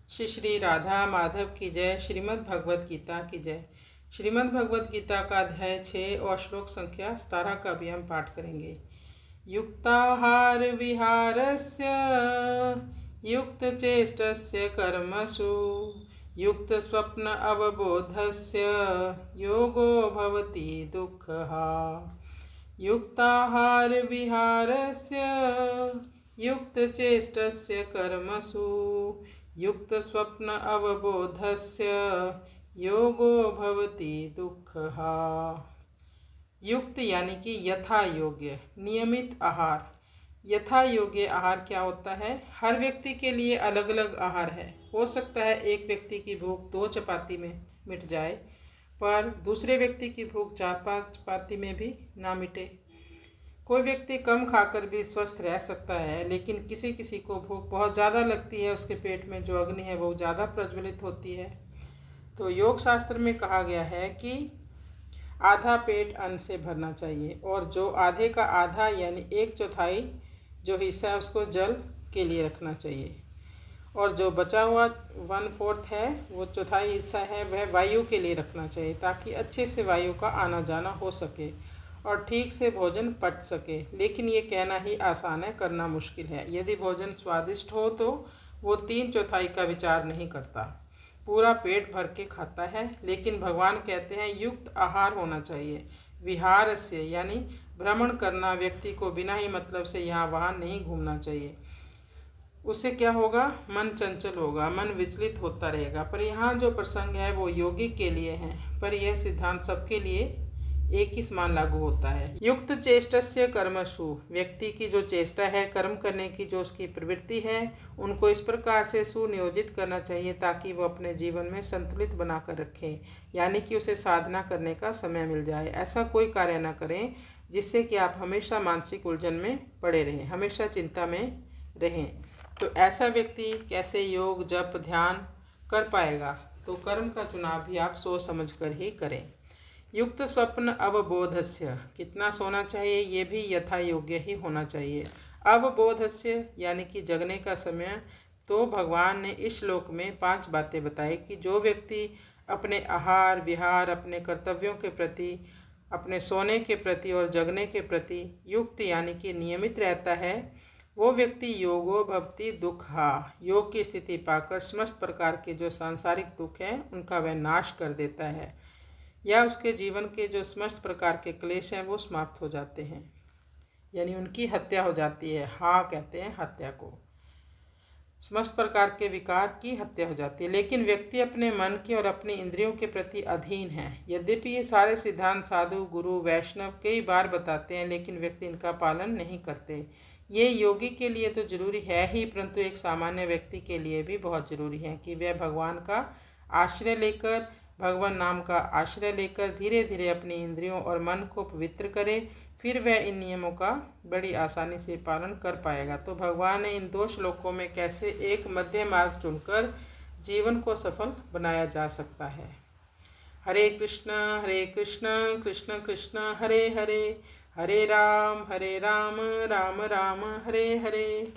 श्री श्री राधा माधव की जय। श्रीमद् भगवद गीता की जय। श्रीमद् भगवद गीता का अध्याय 6 और श्लोक संख्या 17 का भी हम पाठ करेंगे। युक्ताहार विहारस्य युक्तचेष्टस्य कर्मसु युक्त स्वप्न अवबोधस्य योगो भवति दुःखः। युक्ताहार विहारस्य युक्तचेष्टस्य कर्मसु युक्त स्वप्न अवबोधस्य योगो भवति दुःखः। युक्त यानी कि यथा योग्य, नियमित आहार। यथा योग्य आहार क्या होता है? हर व्यक्ति के लिए अलग अलग आहार है। हो सकता है एक व्यक्ति की भूख 2 चपाती में मिट जाए, पर दूसरे व्यक्ति की भूख 4-5 चपाती में भी ना मिटे। कोई व्यक्ति कम खाकर भी स्वस्थ रह सकता है, लेकिन किसी किसी को भूख बहुत ज़्यादा लगती है, उसके पेट में जो अग्नि है वो ज़्यादा प्रज्वलित होती है। तो योग शास्त्र में कहा गया है कि आधा पेट अन्न से भरना चाहिए, और जो आधे का आधा यानी 1/4 जो हिस्सा है उसको जल के लिए रखना चाहिए, और जो बचा हुआ 1/4 है, वो चौथाई हिस्सा है, वह वायु के लिए रखना चाहिए, ताकि अच्छे से वायु का आना जाना हो सके और ठीक से भोजन पच सके। लेकिन ये कहना ही आसान है, करना मुश्किल है। यदि भोजन स्वादिष्ट हो तो वो 3/4 का विचार नहीं करता, पूरा पेट भर के खाता है। लेकिन भगवान कहते हैं युक्त आहार होना चाहिए। विहार से यानी भ्रमण करना, व्यक्ति को बिना ही मतलब से यहाँ वहाँ नहीं घूमना चाहिए। उससे क्या होगा? मन चंचल होगा, मन विचलित होता रहेगा। पर यहाँ जो प्रसंग है वो योगी के लिए है, पर यह सिद्धांत सबके लिए एक ही समान लागू होता है। युक्त चेष्टस्य कर्मसु, व्यक्ति की जो चेष्टा है, कर्म करने की जो उसकी प्रवृत्ति है, उनको इस प्रकार से सुनियोजित करना चाहिए ताकि वो अपने जीवन में संतुलित बनाकर रखे, यानी कि उसे साधना करने का समय मिल जाए। ऐसा कोई कार्य न करें जिससे कि आप हमेशा मानसिक उलझन में पड़े रहें, हमेशा चिंता में रहें। तो ऐसा व्यक्ति कैसे योग जप ध्यान कर पाएगा? तो कर्म का चुनाव भी आप सोच समझ कर ही करें। युक्त स्वप्न अवबोधस्य, कितना सोना चाहिए ये भी यथा योग्य ही होना चाहिए। अवबोधस्य यानी कि जगने का समय। तो भगवान ने इस श्लोक में 5 बातें बताई कि जो व्यक्ति अपने आहार विहार, अपने कर्तव्यों के प्रति, अपने सोने के प्रति और जगने के प्रति युक्त यानी कि नियमित रहता है, वो व्यक्ति योगो भवति दुःखा, योग की स्थिति पाकर समस्त प्रकार के जो सांसारिक दुख हैं उनका वह नाश कर देता है, या उसके जीवन के जो समस्त प्रकार के क्लेश हैं वो समाप्त हो जाते हैं, यानी उनकी हत्या हो जाती है। हाँ कहते हैं हत्या को, समस्त प्रकार के विकार की हत्या हो जाती है। लेकिन व्यक्ति अपने मन के और अपनी इंद्रियों के प्रति अधीन है। यद्यपि ये सारे सिद्धांत साधु गुरु वैष्णव कई बार बताते हैं, लेकिन व्यक्ति इनका पालन नहीं करते। ये योगी के लिए तो जरूरी है ही, परंतु एक सामान्य व्यक्ति के लिए भी बहुत जरूरी है कि वह भगवान का आश्रय लेकर, भगवान नाम का आश्रय लेकर धीरे धीरे अपनी इंद्रियों और मन को पवित्र करे, फिर वह इन नियमों का बड़ी आसानी से पालन कर पाएगा। तो भगवान ने इन 2 श्लोकों में कैसे एक मध्य मार्ग चुनकर जीवन को सफल बनाया जा सकता है। हरे कृष्ण कृष्ण कृष्ण हरे हरे, हरे राम राम राम हरे हरे।